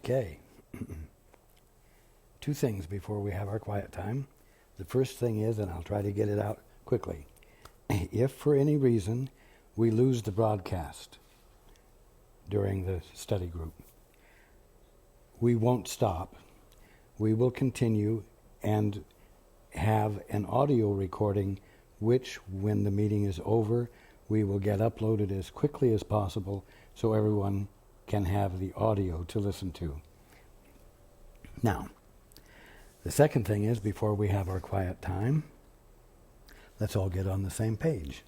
Okay. Two things before we have our quiet time. The first thing is, and I'll try to get it out quickly, if for any reason we lose the broadcast during the study group, we won't stop. We will continue and have an audio recording which, when the meeting is over, we will get uploaded as quickly as possible so everyone can have the audio to listen to. Now, the second thing is, before we have our quiet time, let's all get on the same page.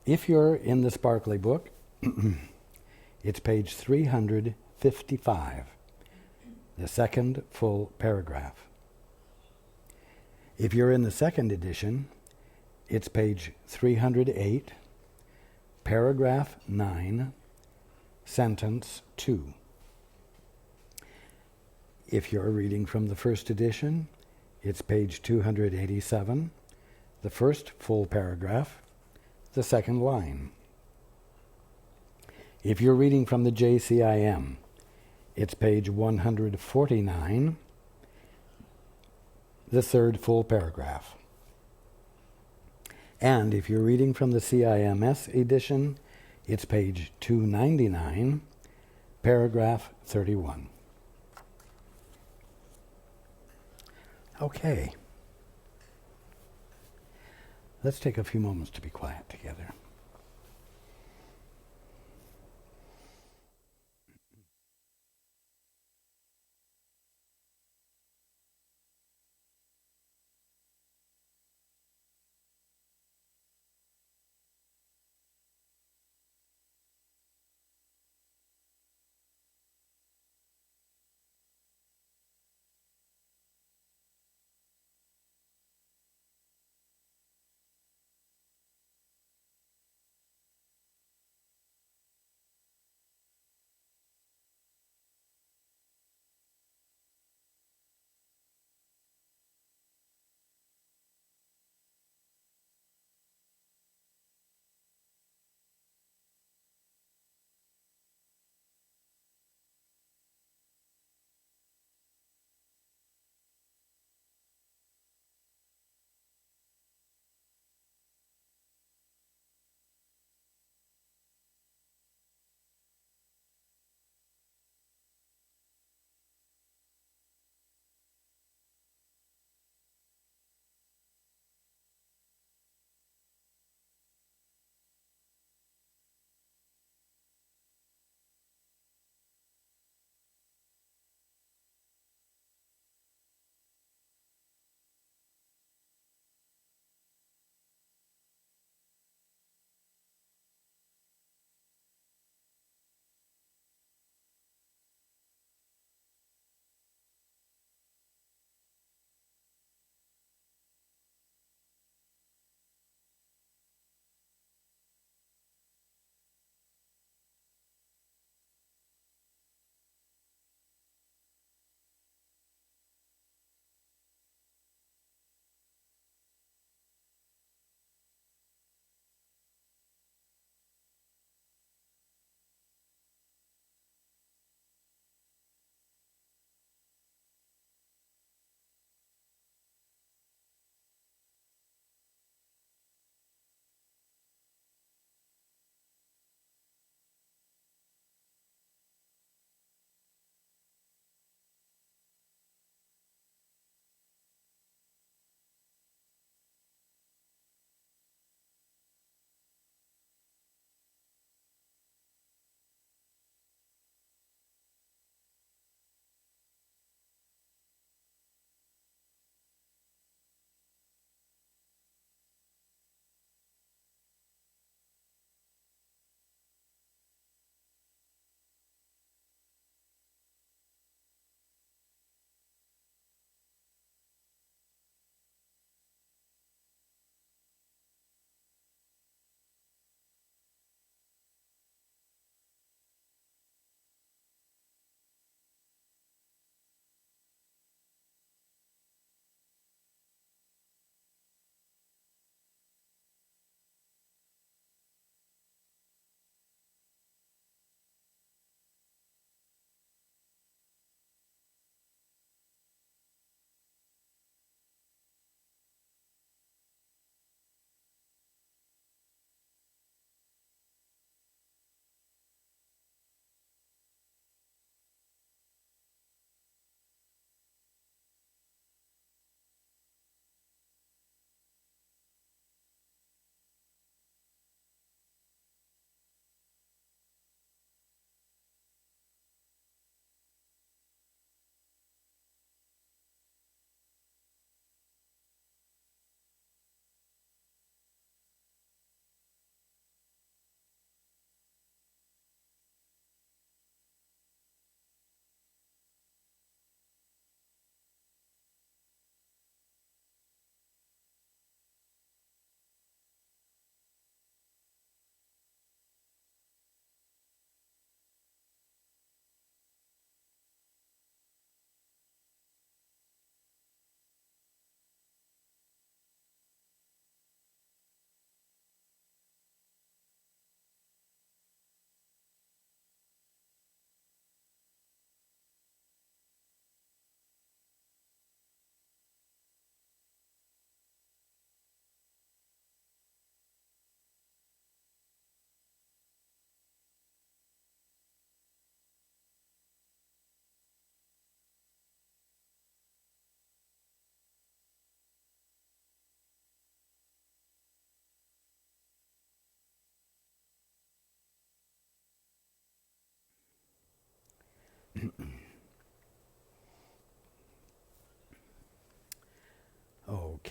If you're in the Sparkly book, it's page 355, the second full paragraph. If you're in the second edition, it's page 308, paragraph 9, sentence 2. If you're reading from the first edition, it's page 287, the first full paragraph, the second line. If you're reading from the JCIM, it's page 149, the third full paragraph. And if you're reading from the CIMS edition, it's page 299, paragraph 31. Okay. Let's take a few moments to be quiet together.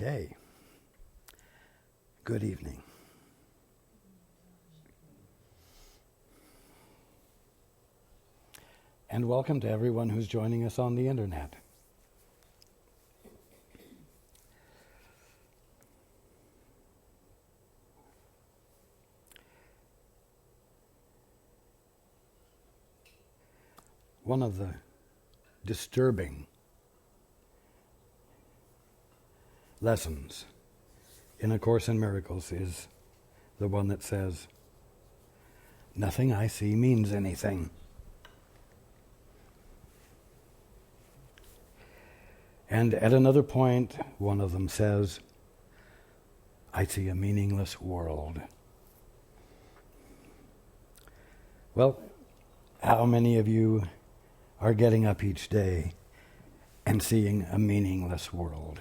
Okay. Good evening. And welcome to everyone who's joining us on the internet. One of the disturbing lessons in A Course in Miracles is the one that says, nothing I see means anything. And at another point, one of them says, I see a meaningless world. Well, how many of you are getting up each day and seeing a meaningless world?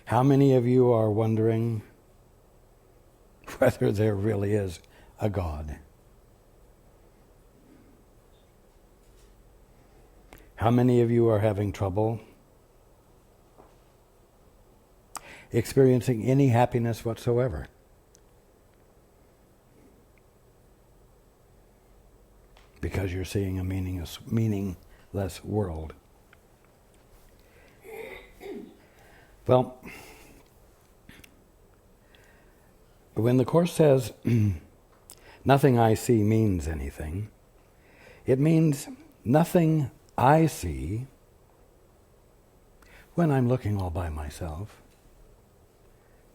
How many of you are wondering whether there really is a God? How many of you are having trouble experiencing any happiness whatsoever? Because you're seeing a meaningless world. Well, when the Course says, nothing I see means anything, it means nothing I see when I'm looking all by myself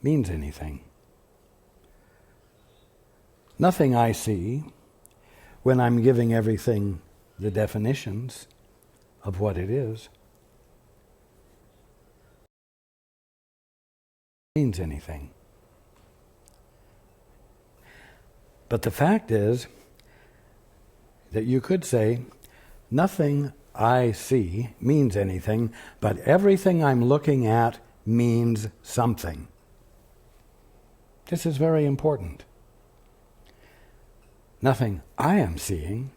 means anything. Nothing I see when I'm giving everything the definitions of what it is means anything. But the fact is that you could say, nothing I see means anything, but everything I'm looking at means something. This is very important. Nothing I am seeing,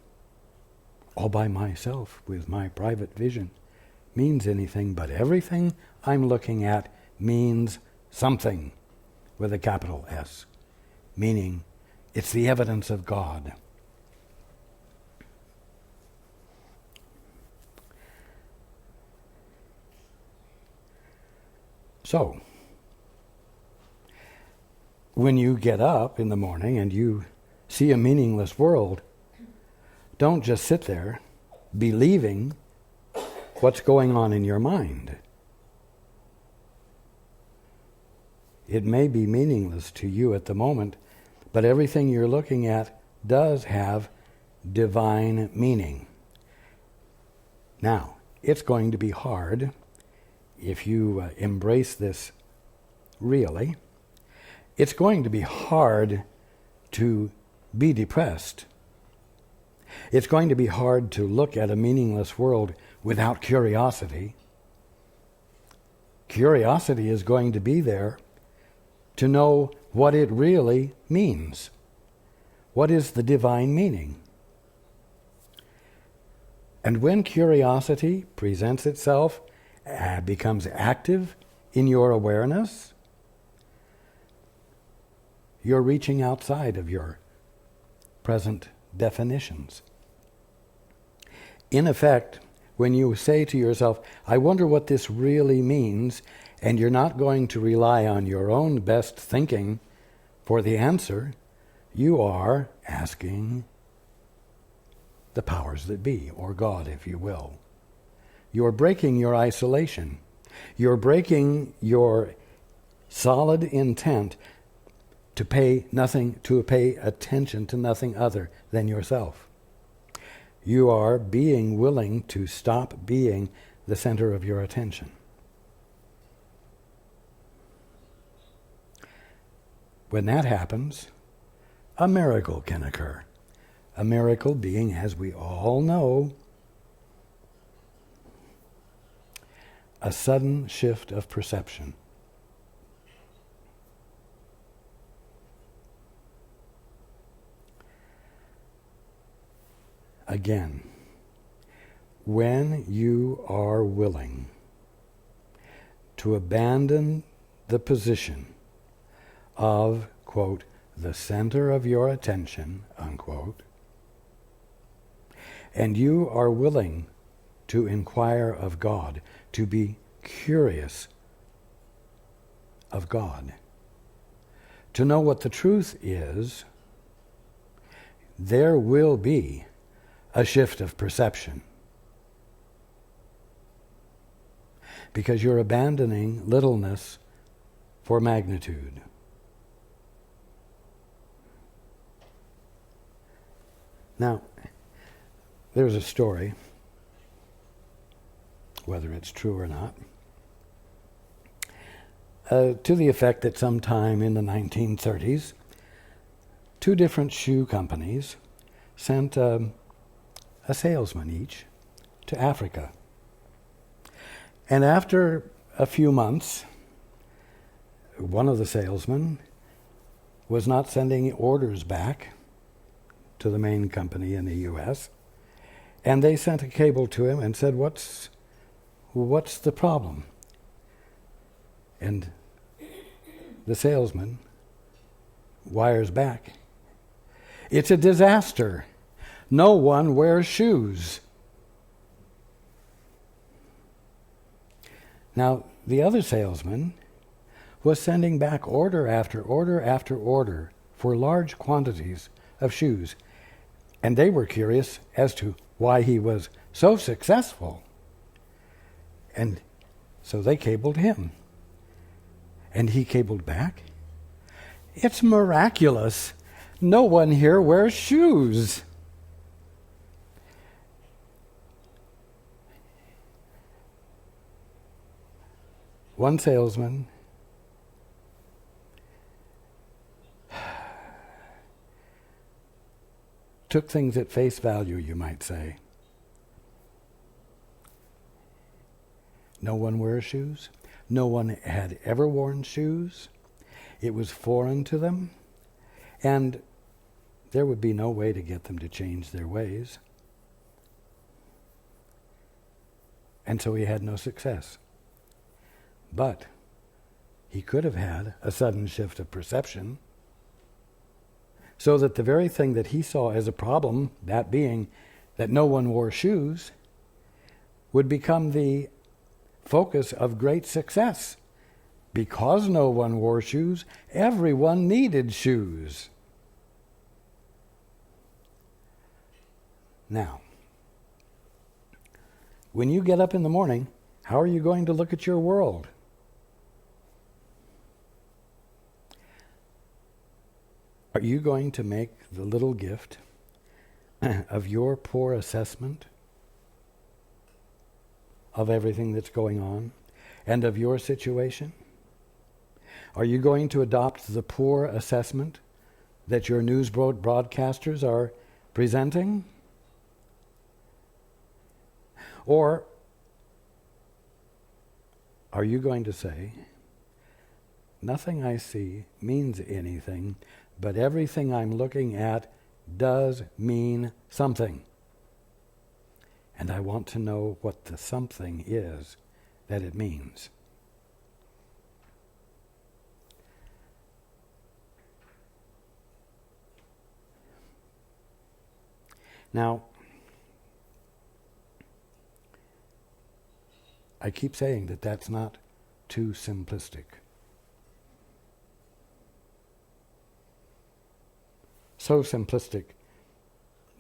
all by myself with my private vision, means anything, but everything I'm looking at means something with a capital S, meaning it's the evidence of God. So, when you get up in the morning and you see a meaningless world, don't just sit there believing what's going on in your mind. It may be meaningless to you at the moment, but everything you're looking at does have divine meaning. Now, it's going to be hard if you embrace this really. It's going to be hard to be depressed. It's going to be hard to look at a meaningless world without curiosity. Curiosity is going to be there to know what it really means. What is the divine meaning? And when curiosity presents itself, becomes active in your awareness, you're reaching outside of your present definitions. In effect, when you say to yourself, I wonder what this really means, and you're not going to rely on your own best thinking for the answer, you are asking the powers that be, or God, if you will. You're breaking your isolation. You're breaking your solid intent to pay attention to nothing other than yourself. You are being willing to stop being the center of your attention. When that happens, a miracle can occur. A miracle being, as we all know, a sudden shift of perception. Again, when you are willing to abandon the position of, quote, the center of your attention, unquote, and you are willing to inquire of God, to be curious of God, to know what the truth is, there will be a shift of perception. Because you're abandoning littleness for magnitude. Now, there's a story, whether it's true or not, to the effect that sometime in the 1930s, two different shoe companies sent a salesman each to Africa. And after a few months, one of the salesmen was not sending orders back to the main company in the U.S., and they sent a cable to him and said, what's the problem? And the salesman wires back, it's a disaster. No one wears shoes. Now, the other salesman was sending back order after order after order for large quantities of shoes. And they were curious as to why he was so successful. And so they cabled him. And he cabled back, it's miraculous. No one here wears shoes. One salesman took things at face value, you might say. No one wears shoes. No one had ever worn shoes. It was foreign to them. And there would be no way to get them to change their ways. And so he had no success. But he could have had a sudden shift of perception so that the very thing that he saw as a problem, that being that no one wore shoes, would become the focus of great success. Because no one wore shoes, everyone needed shoes. Now, when you get up in the morning, how are you going to look at your world? Are you going to make the little gift of your poor assessment of everything that's going on and of your situation? Are you going to adopt the poor assessment that your news broadcasters are presenting? Or are you going to say, nothing I see means anything, but everything I'm looking at does mean something. And I want to know what the something is that it means. Now, I keep saying that that's not too simplistic. So simplistic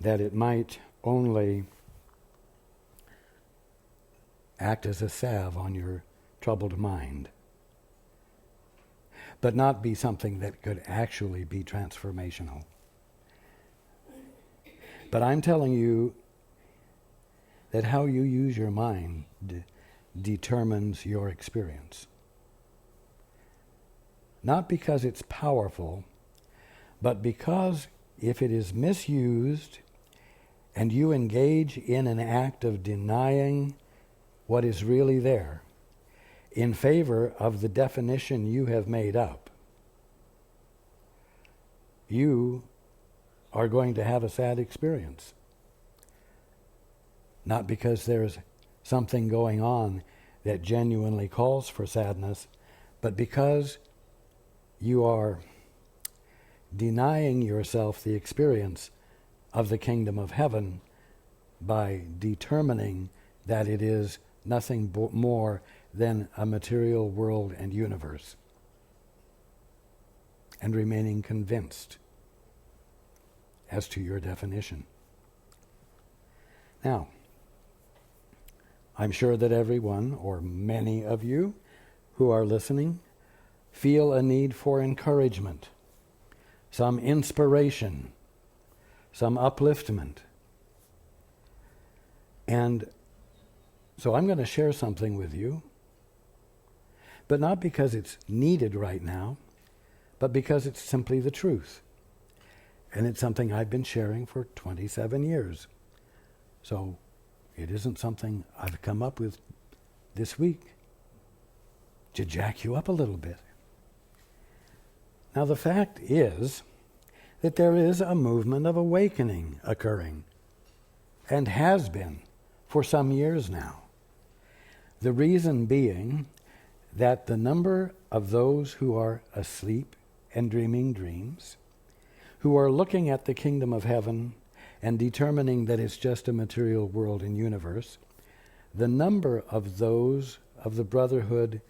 that it might only act as a salve on your troubled mind, but not be something that could actually be transformational. But I'm telling you that how you use your mind determines your experience. Not because it's powerful, but because if it is misused and you engage in an act of denying what is really there in favor of the definition you have made up, you are going to have a sad experience. not because there's something going on that genuinely calls for sadness, but because you are denying yourself the experience of the kingdom of heaven by determining that it is nothing more than a material world and universe, and remaining convinced as to your definition. Now, I'm sure that everyone, or many of you who are listening, feel a need for encouragement, some inspiration, some upliftment. And so I'm going to share something with you, but not because it's needed right now, but because it's simply the truth. And it's something I've been sharing for 27 years. So it isn't something I've come up with this week to jack you up a little bit. Now the fact is that there is a movement of awakening occurring, and has been for some years now. The reason being that the number of those who are asleep and dreaming dreams, who are looking at the kingdom of heaven and determining that it's just a material world and universe, the number of those of the brotherhood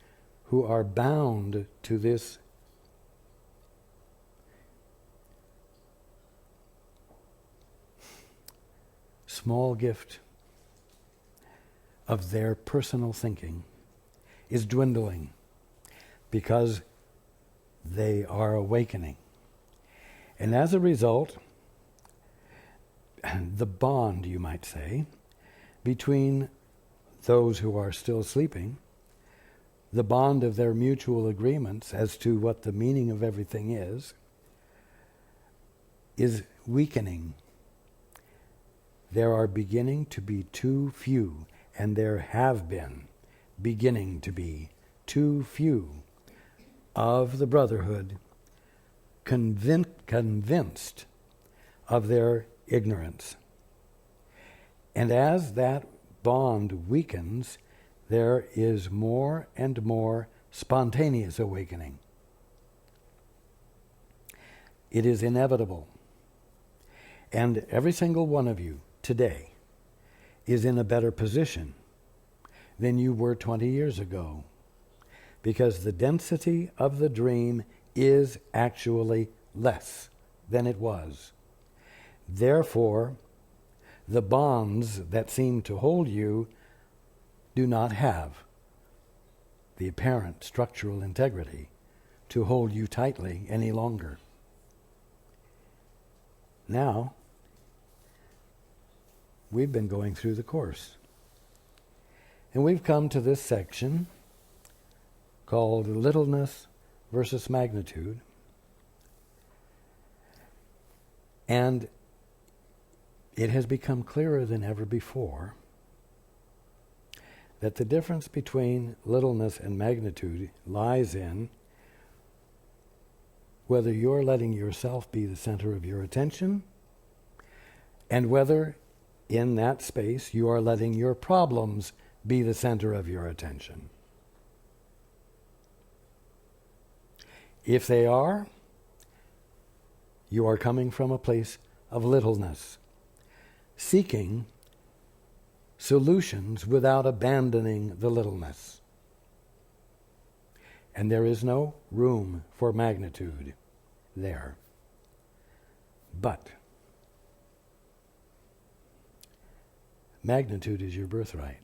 who are bound to this small gift of their personal thinking is dwindling because they are awakening. And as a result, the bond, you might say, between those who are still sleeping, the bond of their mutual agreements as to what the meaning of everything is weakening. There are beginning to be too few, and there have been beginning to be too few of the brotherhood convinced of their ignorance. And as that bond weakens, there is more and more spontaneous awakening. It is inevitable. And every single one of you today is in a better position than you were 20 years ago, because the density of the dream is actually less than it was. Therefore, the bonds that seem to hold you do not have the apparent structural integrity to hold you tightly any longer. Now, we've been going through the course, and we've come to this section called littleness versus magnitude. And it has become clearer than ever before that the difference between littleness and magnitude lies in whether you're letting yourself be the center of your attention, and whether in that space you are letting your problems be the center of your attention. If they are, you are coming from a place of littleness, seeking solutions without abandoning the littleness. And there is no room for magnitude there. But magnitude is your birthright.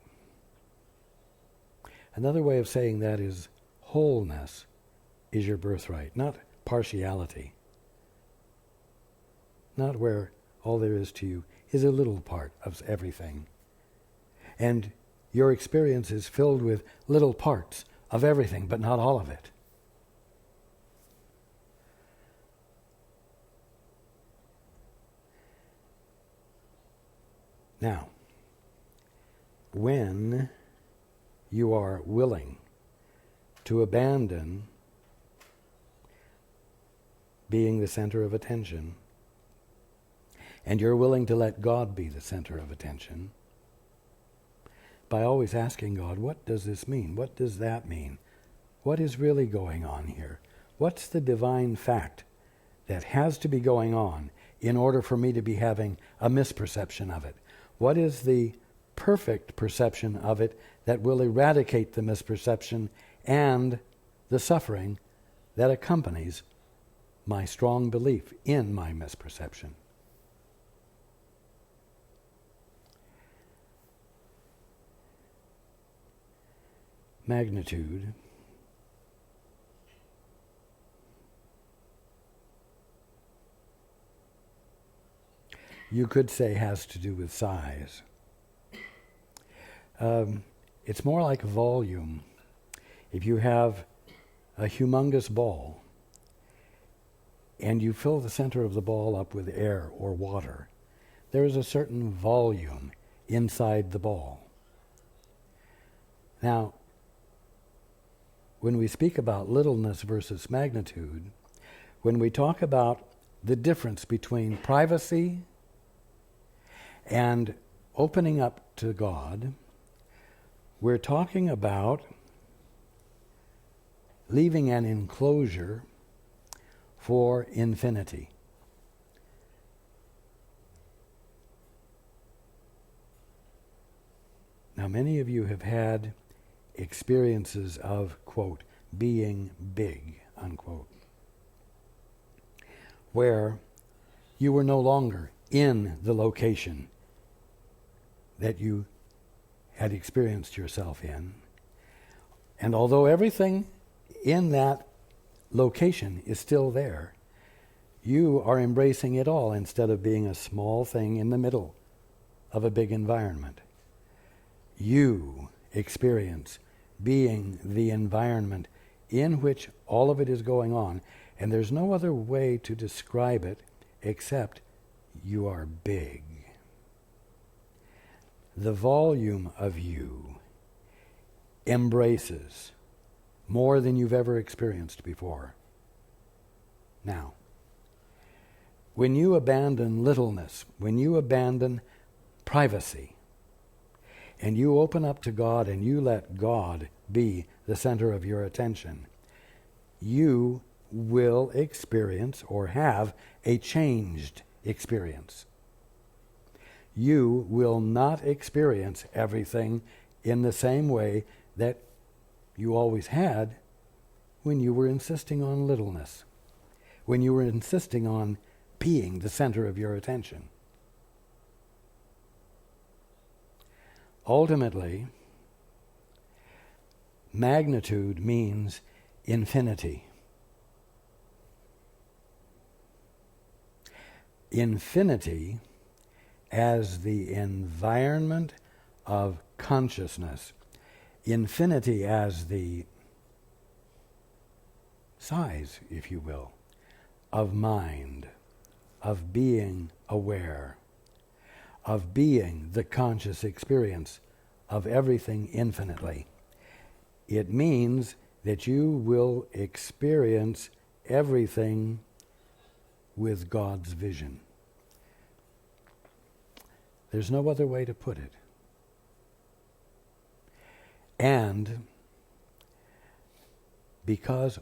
Another way of saying that is wholeness is your birthright, not partiality. Not where all there is to you is a little part of everything. And your experience is filled with little parts of everything, but not all of it. Now, when you are willing to abandon being the center of attention, and you're willing to let God be the center of attention, by always asking God, what does this mean? What does that mean? What is really going on here? What's the divine fact that has to be going on in order for me to be having a misperception of it? What is the perfect perception of it that will eradicate the misperception and the suffering that accompanies my strong belief in my misperception? Magnitude you could say has to do with size. It's more like volume. If you have a humongous ball and you fill the center of the ball up with air or water, there is a certain volume inside the ball. Now, when we speak about littleness versus magnitude, when we talk about the difference between privacy and opening up to God, we're talking about leaving an enclosure for infinity. Now, many of you have had experiences of, quote, being big, unquote, where you were no longer in the location that you had experienced yourself in. And although everything in that location is still there, you are embracing it all instead of being a small thing in the middle of a big environment. You experience being the environment in which all of it is going on, and there's no other way to describe it except you are big. The volume of you embraces more than you've ever experienced before. Now, when you abandon littleness, when you abandon privacy, and you open up to God and you let God be the center of your attention, you will experience or have a changed experience. You will not experience everything in the same way that you always had when you were insisting on littleness, when you were insisting on being the center of your attention. Ultimately, magnitude means infinity. Infinity as the environment of consciousness. Infinity as the size, if you will, of mind, of being aware, of being the conscious experience of everything infinitely. It means that you will experience everything with God's vision. There's no other way to put it. And because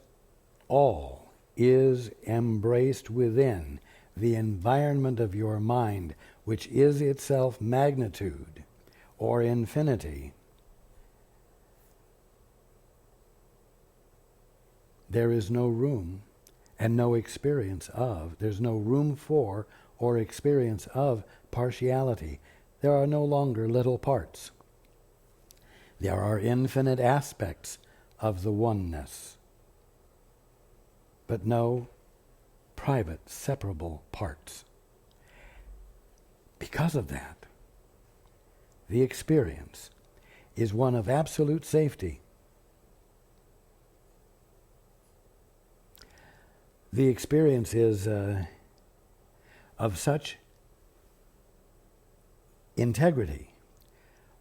all is embraced within the environment of your mind, which is itself magnitude or infinity, there is no room and no experience of, there's no room for or experience of partiality. There are no longer little parts. There are infinite aspects of the oneness, but no private, separable parts. Because of that, the experience is one of absolute safety. The experience is of such integrity,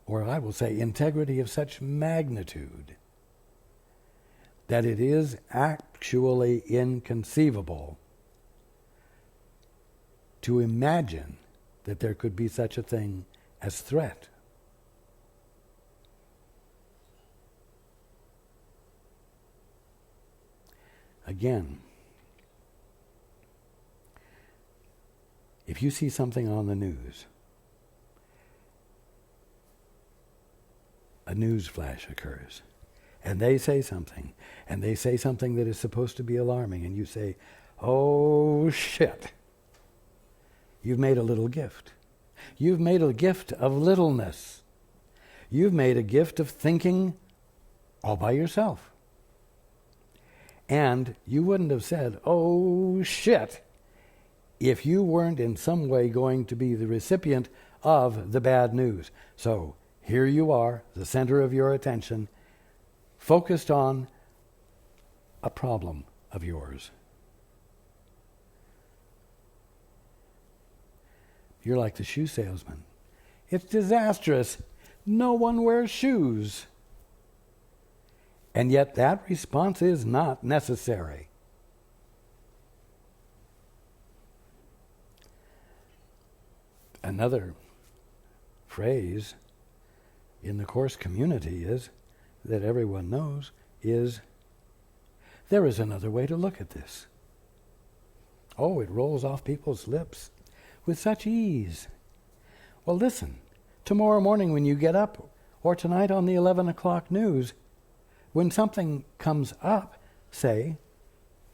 or I will say integrity of such magnitude, that it is actually inconceivable to imagine that there could be such a thing as threat. Again, if you see something on the news, a news flash occurs, and they say something that is supposed to be alarming, and you say, "Oh, shit." You've made a little gift. You've made a gift of littleness. You've made a gift of thinking all by yourself. And you wouldn't have said, "Oh, shit," if you weren't in some way going to be the recipient of the bad news. So here you are, the center of your attention, focused on a problem of yours. You're like the shoe salesman. "It's disastrous. No one wears shoes." And yet that response is not necessary. Another phrase in the course community is, that everyone knows, is, "There is another way to look at this." Oh, it rolls off people's lips with such ease. Well, listen, tomorrow morning when you get up, or tonight on the 11 o'clock news, when something comes up, say,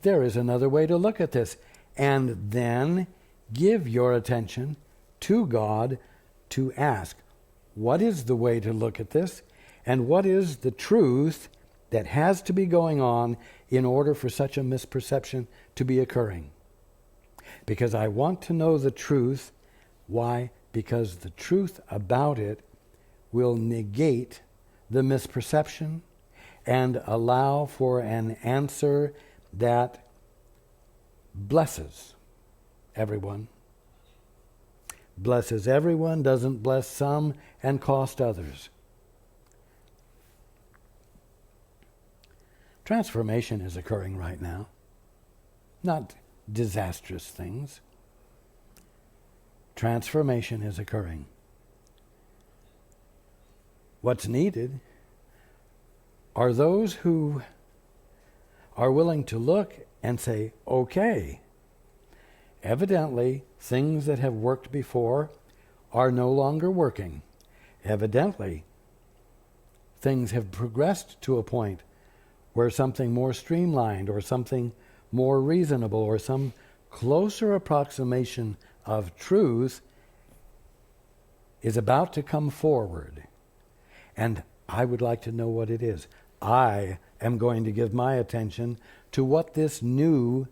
"There is another way to look at this," and then give your attention to God to ask, what is the way to look at this, and what is the truth that has to be going on in order for such a misperception to be occurring? Because I want to know the truth. Why? Because the truth about it will negate the misperception and allow for an answer that blesses everyone. Blesses everyone, doesn't bless some, and cost others. Transformation is occurring right now. Not disastrous things. Transformation is occurring. What's needed are those who are willing to look and say, "Okay, evidently things that have worked before are no longer working. Evidently things have progressed to a point where something more streamlined or something more reasonable or some closer approximation of truth is about to come forward. And I would like to know what it is. I am going to give my attention to what this newness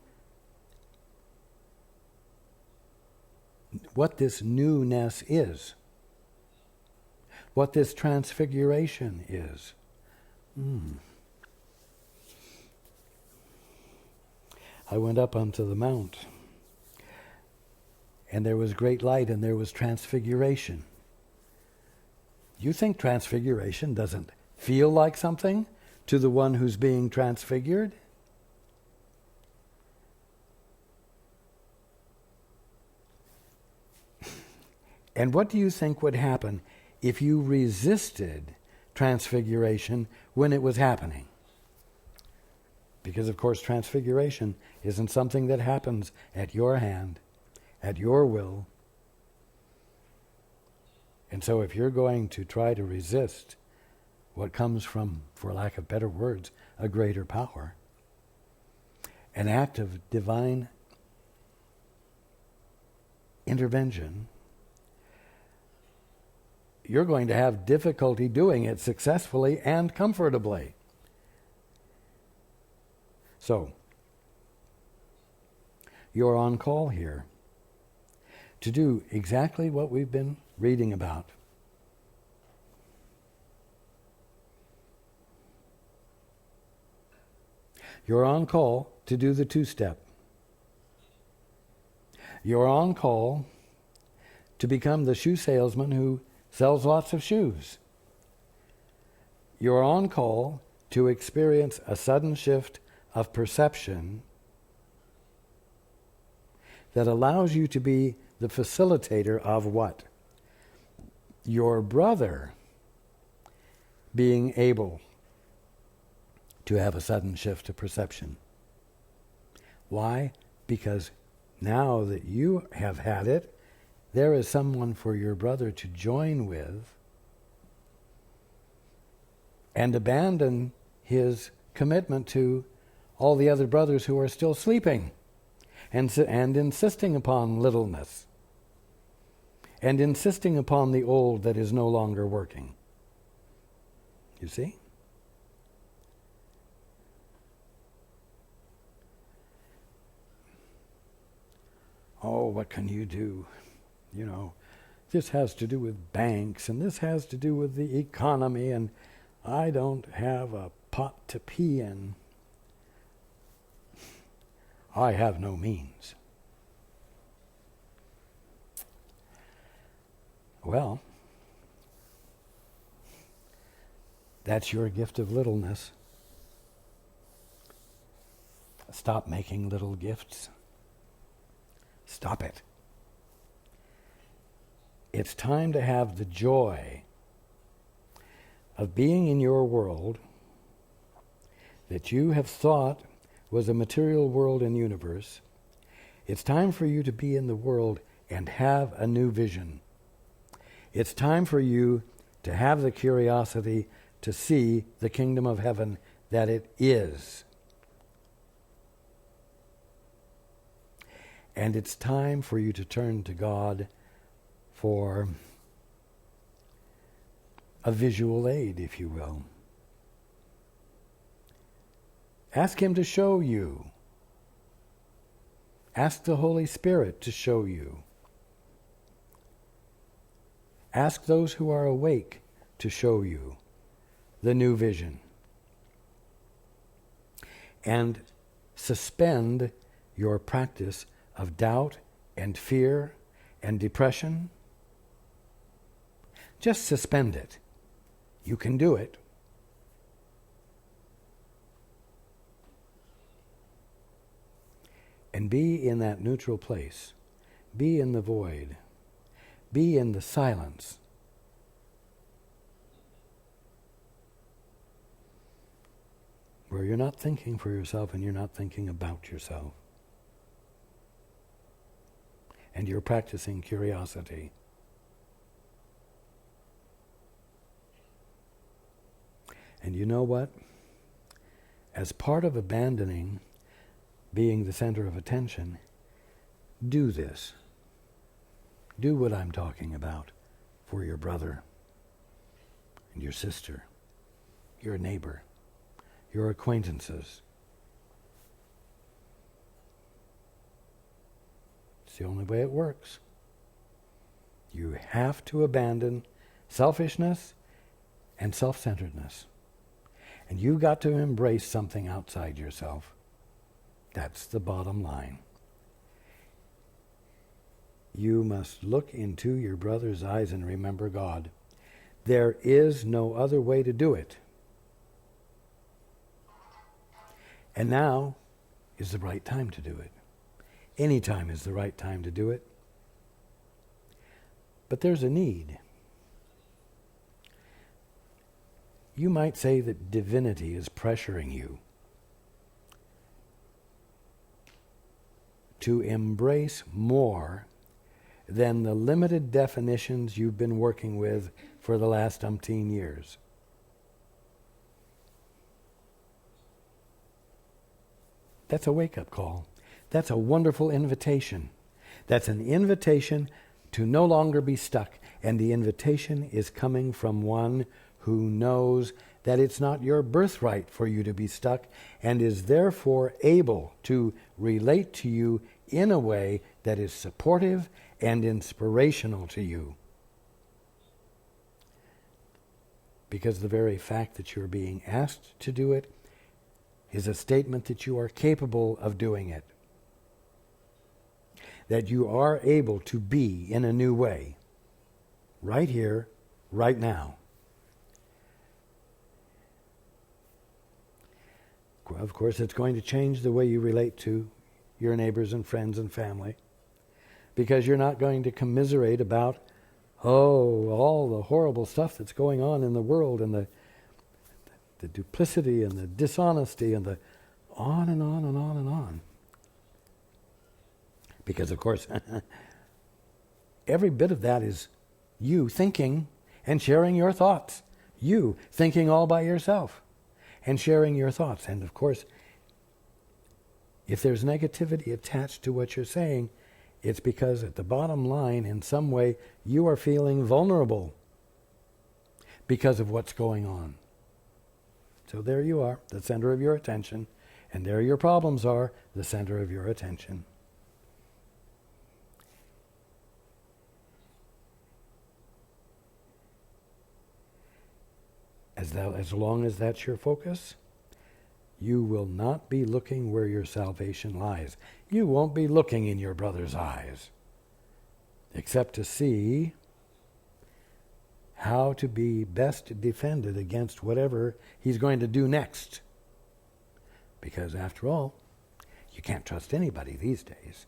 is. What this transfiguration is. I went up onto the mount, and there was great light, and there was transfiguration. You think transfiguration doesn't feel like something to the one who's being transfigured? And what do you think would happen if you resisted transfiguration when it was happening? Because, of course, transfiguration isn't something that happens at your hand, at your will. And so if you're going to try to resist what comes from, for lack of better words, a greater power, an act of divine intervention, you're going to have difficulty doing it successfully and comfortably. So, you're on call here to do exactly what we've been reading about. You're on call to do the two-step. You're on call to become the shoe salesman who sells lots of shoes. You're on call to experience a sudden shift of perception that allows you to be the facilitator of what? Your brother being able to have a sudden shift of perception. Why? Because now that you have had it, there is someone for your brother to join with and abandon his commitment to all the other brothers who are still sleeping and insisting upon littleness and insisting upon the old that is no longer working. You see? Oh, what can you do? You know, this has to do with banks, and this has to do with the economy, and I don't have a pot to pee in. I have no means. Well, that's your gift of littleness. Stop making little gifts. Stop it. It's time to have the joy of being in your world that you have thought was a material world and universe. It's time for you to be in the world and have a new vision. It's time for you to have the curiosity to see the kingdom of heaven that it is. And it's time for you to turn to God for a visual aid, if you will. Ask Him to show you. Ask the Holy Spirit to show you. Ask those who are awake to show you the new vision. And suspend your practice of doubt and fear and depression. Just suspend it. You can do it. And be in that neutral place. Be in the void. Be in the silence. Where you're not thinking for yourself and you're not thinking about yourself. And you're practicing curiosity. And you know what? As part of abandoning being the center of attention, do this. Do what I'm talking about for your brother and your sister, your neighbor, your acquaintances. It's the only way it works. You have to abandon selfishness and self-centeredness. And you've got to embrace something outside yourself. That's the bottom line. You must look into your brother's eyes and remember God. There is no other way to do it. And now is the right time to do it. Any time is the right time to do it. But there's a need. You might say that divinity is pressuring you to embrace more than the limited definitions you've been working with for the last umpteen years. That's a wake-up call. That's a wonderful invitation. That's an invitation to no longer be stuck. And the invitation is coming from one who knows that it's not your birthright for you to be stuck and is therefore able to relate to you in a way that is supportive and inspirational to you. Because the very fact that you're being asked to do it is a statement that you are capable of doing it. That you are able to be in a new way. Right here, right now. Of course, it's going to change the way you relate to your neighbors and friends and family. Because you're not going to commiserate about, all the horrible stuff that's going on in the world and the duplicity and the dishonesty and the on and on and on and on. Because, of course, every bit of that is you thinking and sharing your thoughts. You thinking all by yourself and sharing your thoughts. And, of course, if there's negativity attached to what you're saying, it's because at the bottom line, in some way, you are feeling vulnerable because of what's going on. So there you are, the center of your attention, and there your problems are, the center of your attention. As long as that's your focus, you will not be looking where your salvation lies. You won't be looking in your brother's eyes, except to see how to be best defended against whatever he's going to do next. Because after all, you can't trust anybody these days,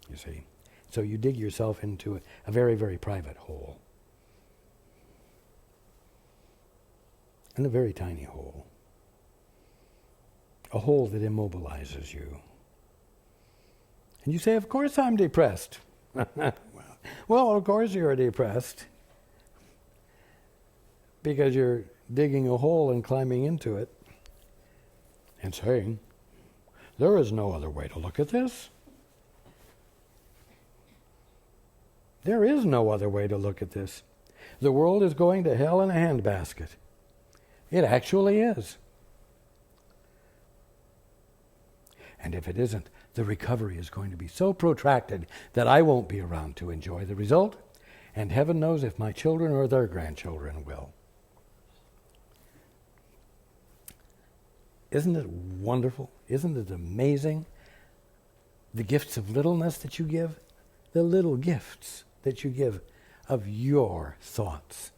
you see. So you dig yourself into a very, very private hole. And a very tiny hole. A hole that immobilizes you. And you say, of course I'm depressed. Well, of course you're depressed. Because you're digging a hole and climbing into it and saying, there is no other way to look at this. There is no other way to look at this. The world is going to hell in a handbasket. It actually is. And if it isn't, the recovery is going to be so protracted that I won't be around to enjoy the result, and heaven knows if my children or their grandchildren will. Isn't it wonderful? Isn't it amazing? The gifts of littleness that you give, the little gifts that you give of your thoughts.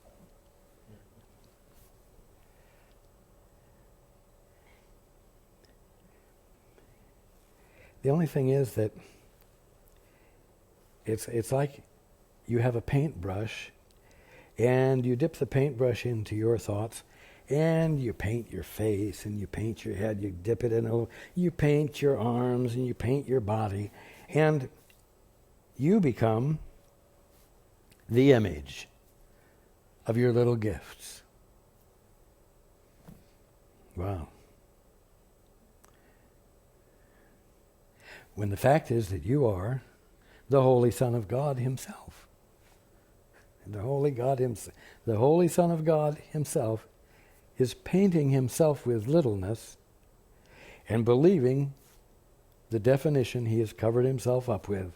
The only thing is that it's like you have a paintbrush and you dip the paintbrush into your thoughts and you paint your face and you paint your head, you dip it in, you paint your arms and you paint your body, and you become the image of your little gifts. Wow. When the fact is that you are the Holy Son of God Himself. And the Holy Son of God Himself is painting Himself with littleness and believing the definition He has covered Himself up with.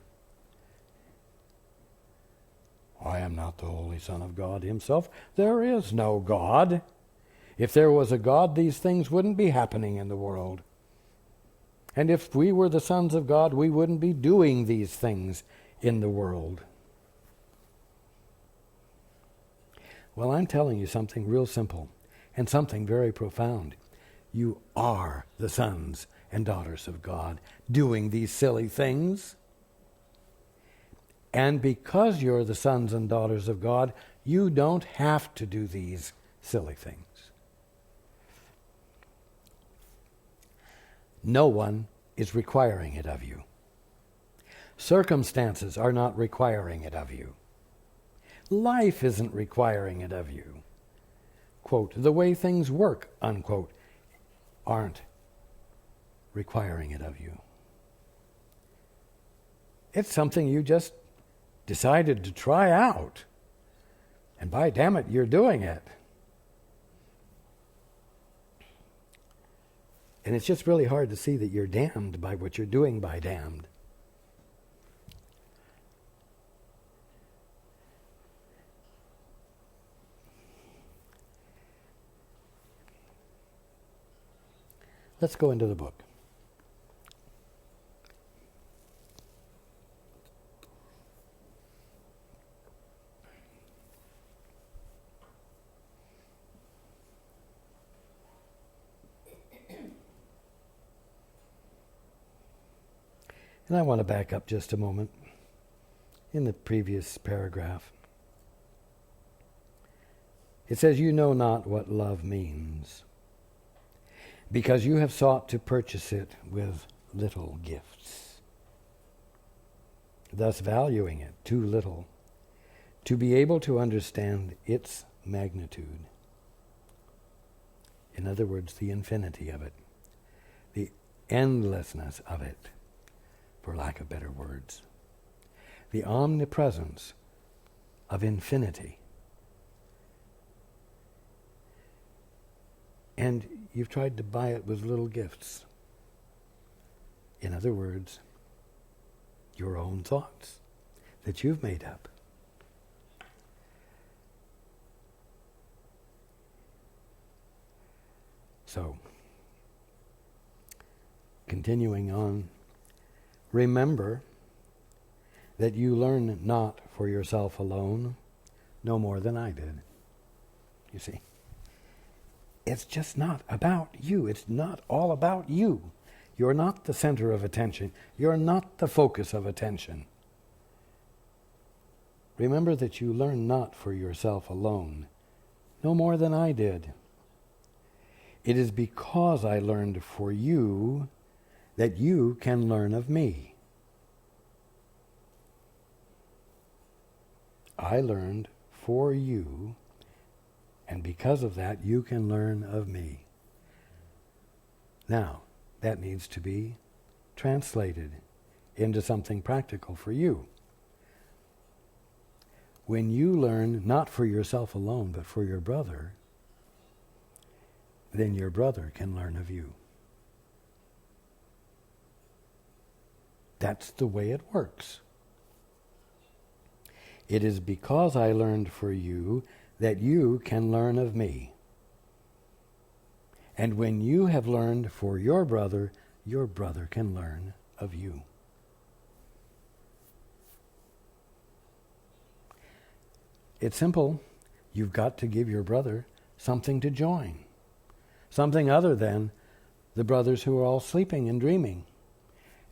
I am not the Holy Son of God Himself. There is no God. If there was a God, these things wouldn't be happening in the world. And if we were the sons of God, we wouldn't be doing these things in the world. Well, I'm telling you something real simple and something very profound. You are the sons and daughters of God doing these silly things. And because you're the sons and daughters of God, you don't have to do these silly things. No one is requiring it of you. Circumstances are not requiring it of you. Life isn't requiring it of you. Quote, the way things work, unquote, aren't requiring it of you. It's something you just decided to try out. And by damn it, you're doing it. And it's just really hard to see that you're damned by what you're doing by damned. Let's go into the book. And I want to back up just a moment in the previous paragraph. It says, you know not what love means, because you have sought to purchase it with little gifts. thus valuing it too little to be able to understand its magnitude. In other words, the infinity of it, the endlessness of it, for lack of better words, the omnipresence of infinity. And you've tried to buy it with little gifts. In other words, your own thoughts that you've made up. So, continuing on, remember that you learn not for yourself alone, no more than I did. You see, it's just not about you. It's not all about you. You're not the center of attention. You're not the focus of attention. Remember that you learn not for yourself alone, no more than I did. It is because I learned for you that you can learn of me. I learned for you, and because of that, you can learn of me. Now, that needs to be translated into something practical for you. When you learn not for yourself alone, but for your brother, then your brother can learn of you. That's the way it works. It is because I learned for you that you can learn of me. And when you have learned for your brother can learn of you. It's simple. You've got to give your brother something to join. Something other than the brothers who are all sleeping and dreaming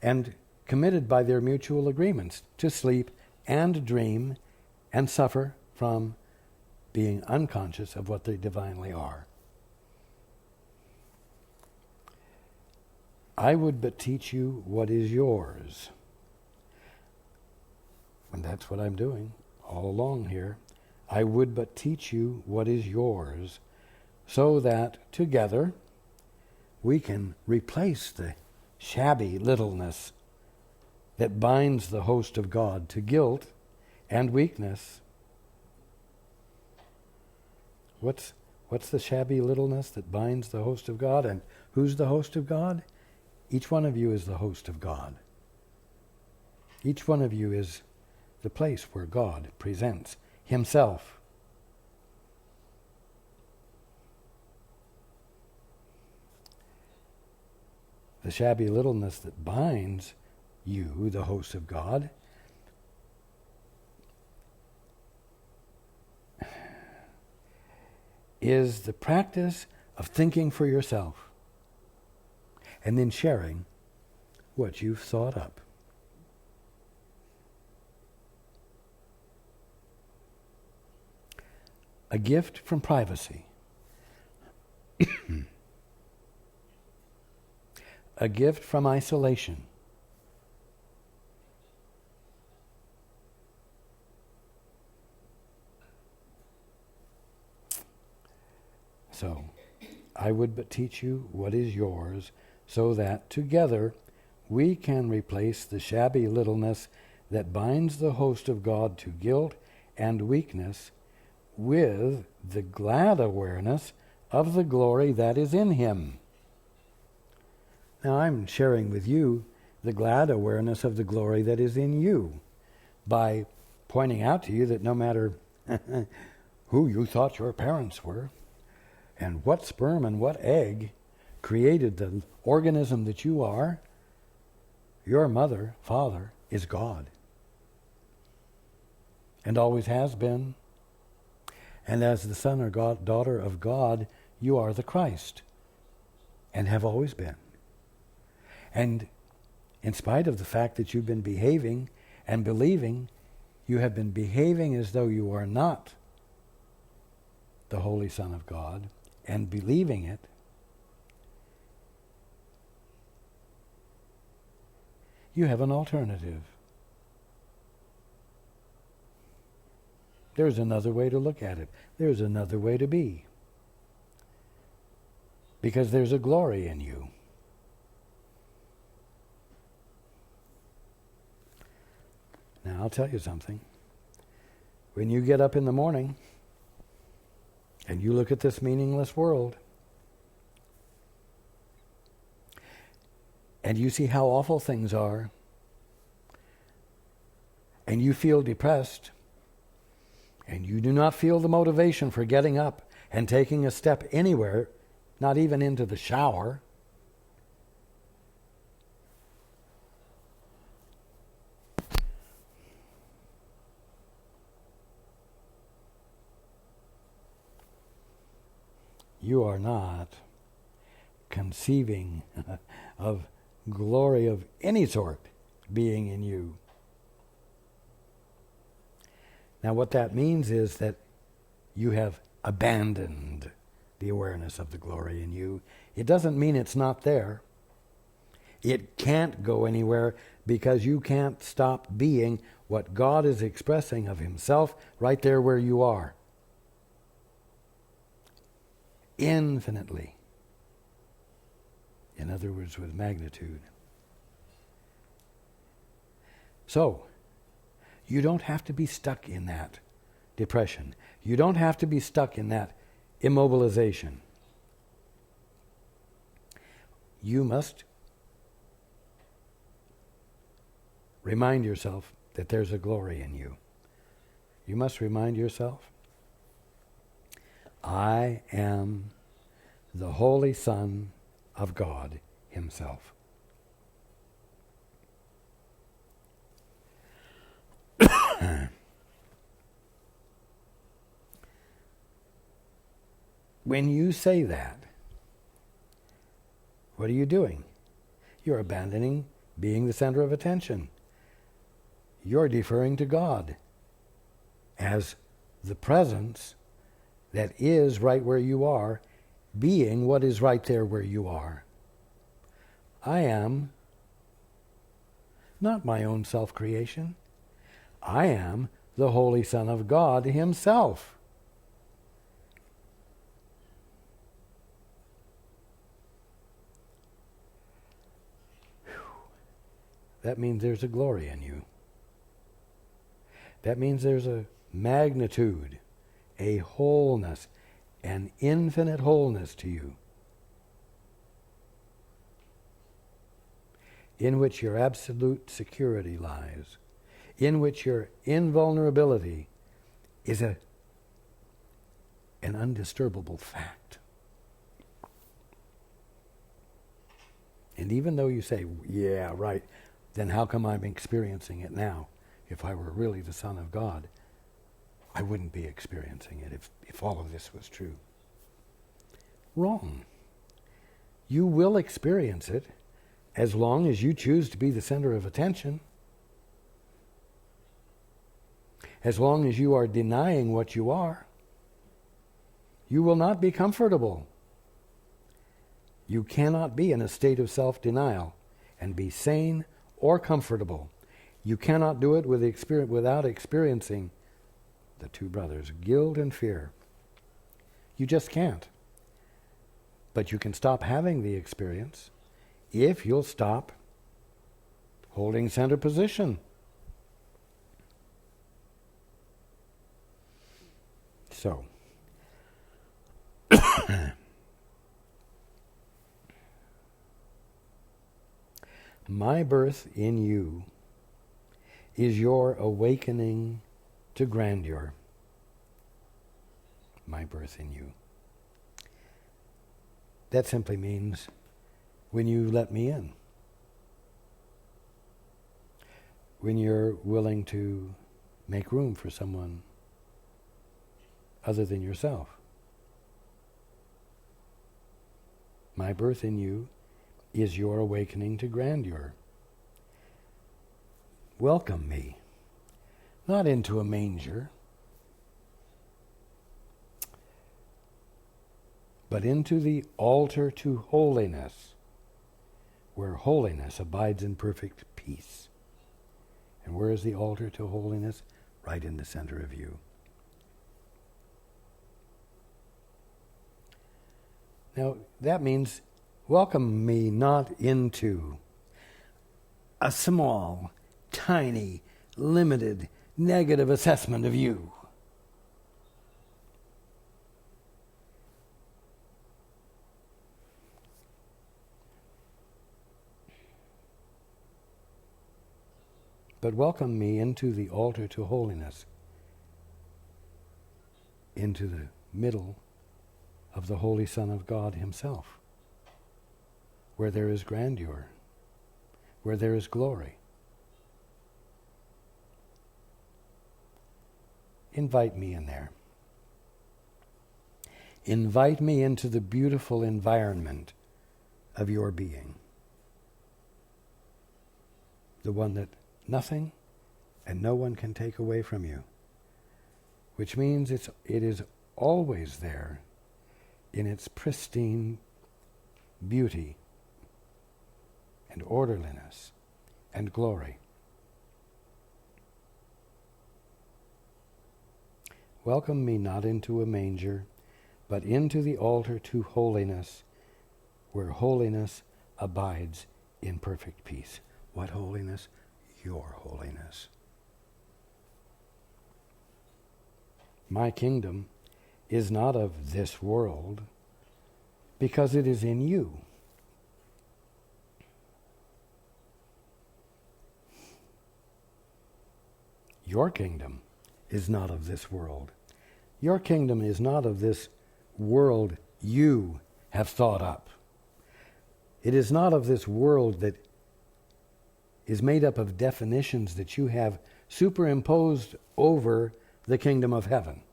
and committed by their mutual agreements to sleep and dream and suffer from being unconscious of what they divinely are. I would but teach you what is yours. And that's what I'm doing all along here. I would but teach you what is yours, so that together we can replace the shabby littleness that binds the host of God to guilt and weakness. What's the shabby littleness that binds the host of God? And who's the host of God? Each one of you is the host of God. Each one of you is the place where God presents himself. The shabby littleness that binds you, the host of God, is the practice of thinking for yourself and then sharing what you've thought up. A gift from privacy. A gift from isolation. So, I would but teach you what is yours, so that together we can replace the shabby littleness that binds the host of God to guilt and weakness with the glad awareness of the glory that is in him. Now I'm sharing with you the glad awareness of the glory that is in you by pointing out to you that no matter who you thought your parents were and what sperm and what egg created the organism that you are, your mother, father, is God. And always has been. And as the son or God, daughter of God, you are the Christ. And have always been. And in spite of the fact that you've been behaving and believing, you have been behaving as though you are not the Holy Son of God, and believing it, you have an alternative. There's another way to look at it. There's another way to be. Because there's a glory in you. Now, I'll tell you something. When you get up in the morning and you look at this meaningless world and you see how awful things are and you feel depressed and you do not feel the motivation for getting up and taking a step anywhere, not even into the shower, you are not conceiving of glory of any sort being in you. Now what that means is that you have abandoned the awareness of the glory in you. It doesn't mean it's not there. It can't go anywhere because you can't stop being what God is expressing of himself right there where you are. Infinitely. In other words, with magnitude. So, you don't have to be stuck in that depression. You don't have to be stuck in that immobilization. You must remind yourself that there's a glory in you. You must remind yourself, I am the Holy Son of God himself. When you say that, what are you doing? You're abandoning being the center of attention. You're deferring to God as the presence that is right where you are, being what is right there where you are. I am not my own self-creation. I am the Holy Son of God himself. That means there's a glory in you. That means there's a magnitude, a wholeness, an infinite wholeness to you, in which your absolute security lies, in which your invulnerability is an undisturbable fact. And even though you say, yeah, right, then how come I'm experiencing it now? If I were really the Son of God, I wouldn't be experiencing it if all of this was true. Wrong. You will experience it as long as you choose to be the center of attention. As long as you are denying what you are, you will not be comfortable. You cannot be in a state of self-denial and be sane or comfortable. You cannot do it without experiencing the two brothers, guilt and fear. You just can't. But you can stop having the experience if you'll stop holding center position. So, my birth in you is your awakening to grandeur. My birth in you. That simply means when you let me in. When you're willing to make room for someone other than yourself. My birth in you is your awakening to grandeur. Welcome me, not into a manger, but into the altar to holiness, where holiness abides in perfect peace. And where is the altar to holiness? Right in the center of you. Now, that means welcome me not into a small, tiny, limited, negative assessment of you. But welcome me into the altar to holiness, into the middle of the Holy Son of God himself, where there is grandeur, where there is glory. Invite me in there. Invite me into the beautiful environment of your being, the one that nothing and no one can take away from you, which means it is always there in its pristine beauty and orderliness and glory. Welcome me not into a manger, but into the altar to holiness, where holiness abides in perfect peace. What holiness? Your holiness. My kingdom is not of this world, because it is in you. Your kingdom is not of this world. Your kingdom is not of this world you have thought up. It is not of this world that is made up of definitions that you have superimposed over the kingdom of heaven.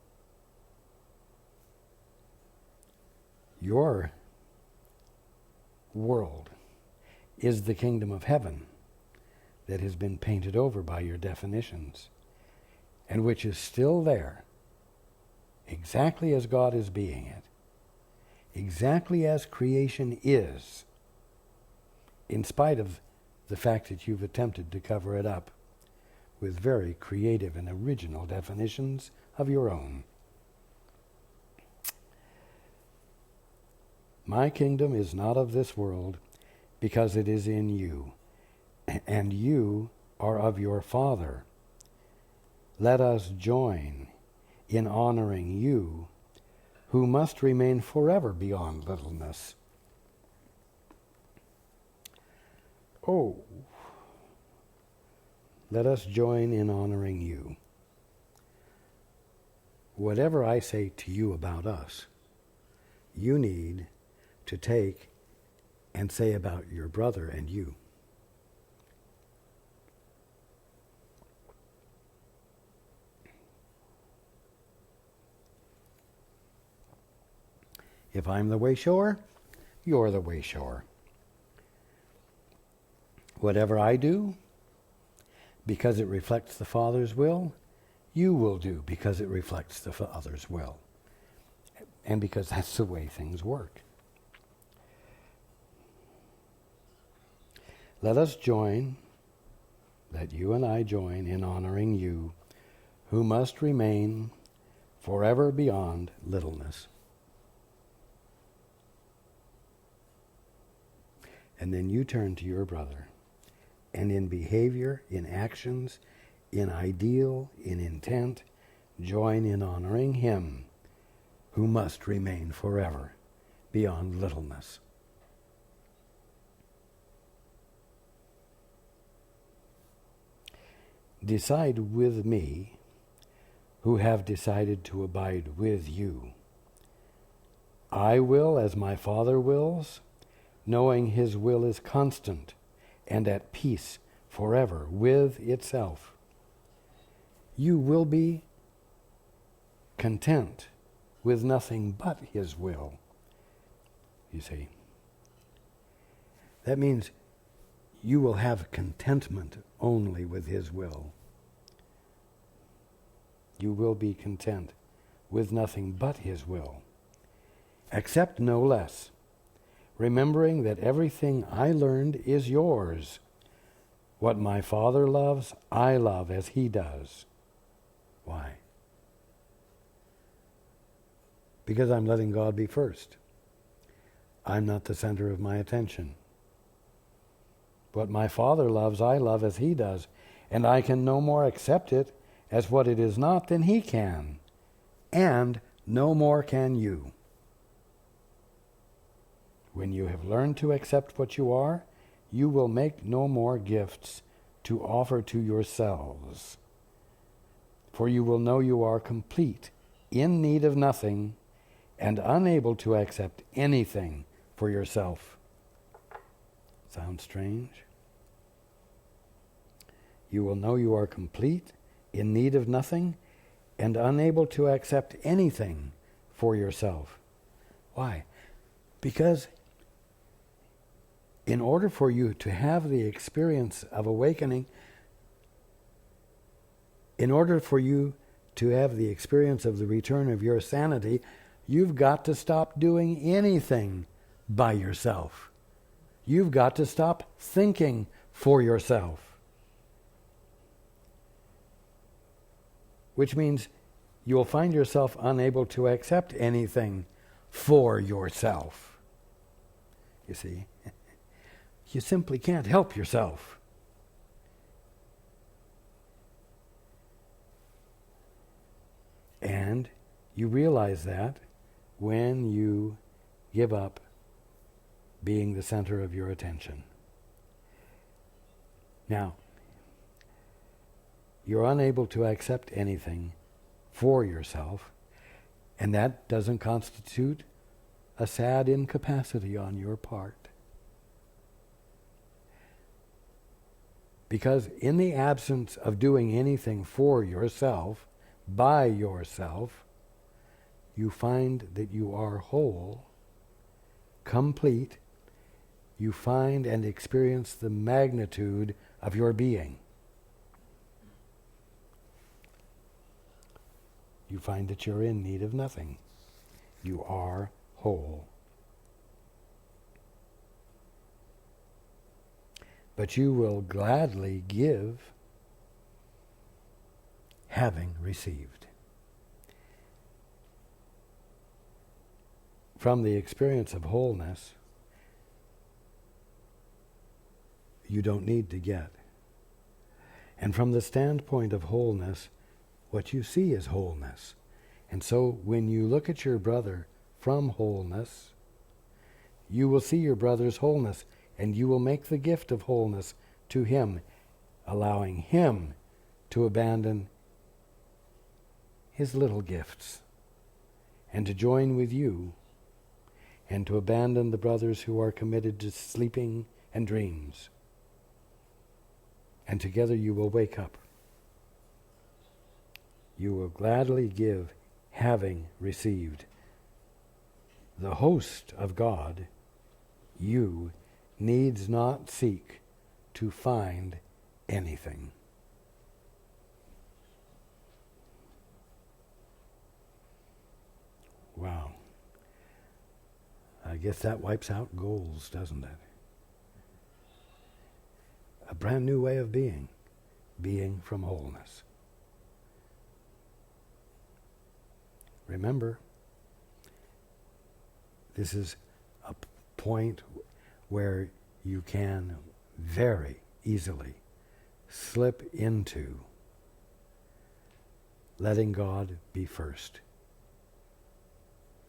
Your world is the kingdom of heaven that has been painted over by your definitions, and which is still there, exactly as God is being it, exactly as creation is, in spite of the fact that you've attempted to cover it up with very creative and original definitions of your own. My kingdom is not of this world, because it is in you, and you are of your Father. Let us join in honoring you, who must remain forever beyond littleness. Oh, let us join in honoring you. Whatever I say to you about us, you need to take and say about your brother and you. If I'm the way shower, you're the way shower. Whatever I do, because it reflects the Father's will, you will do because it reflects the Father's will. And because that's the way things work. Let us join, let you and I join in honoring you, who must remain forever beyond littleness. And then you turn to your brother, and in behavior, in actions, in ideal, in intent, join in honoring him who must remain forever beyond littleness. Decide with me, who have decided to abide with you. I will as my Father wills, knowing his will is constant and at peace forever with itself. You will be content with nothing but his will, you see. That means you will have contentment only with his will. You will be content with nothing but his will. Accept no less, remembering that everything I learned is yours. What my Father loves, I love as he does. Why? Because I'm letting God be first. I'm not the center of my attention. What my Father loves, I love as He does, and I can no more accept it as what it is not than He can, and no more can you. When you have learned to accept what you are, you will make no more gifts to offer to yourselves, for you will know you are complete, in need of nothing, and unable to accept anything for yourself. Sounds strange? You will know you are complete, in need of nothing, and unable to accept anything for yourself. Why? Because in order for you to have the experience of awakening, in order for you to have the experience of the return of your sanity, you've got to stop doing anything by yourself. You've got to stop thinking for yourself. Which means you'll find yourself unable to accept anything for yourself. You see? You simply can't help yourself. And you realize that when you give up being the center of your attention. Now, you're unable to accept anything for yourself, and that doesn't constitute a sad incapacity on your part. Because in the absence of doing anything for yourself, by yourself, you find that you are whole, complete. You find and experience the magnitude of your being. You find that you're in need of nothing. You are whole. But you will gladly give, having received. From the experience of wholeness, you don't need to get. And from the standpoint of wholeness, what you see is wholeness. And so when you look at your brother from wholeness, you will see your brother's wholeness, and you will make the gift of wholeness to him, allowing him to abandon his little gifts and to join with you, and to abandon the brothers who are committed to sleeping and dreams. And together you will wake up. You will gladly give, having received. The host of God, you needs not seek to find anything. Wow. I guess that wipes out goals, doesn't it? A brand new way of being from wholeness. Remember, this is a point where you can very easily slip into letting God be first.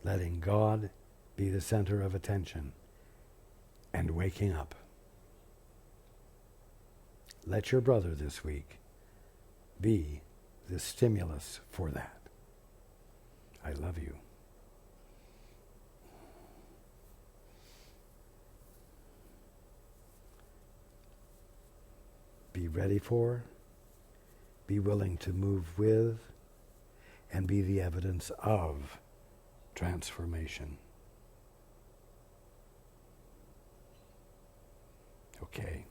Letting God be the center of attention and waking up. Let your brother this week be the stimulus for that. I love you. Be ready for, be willing to move with, and be the evidence of transformation. Okay.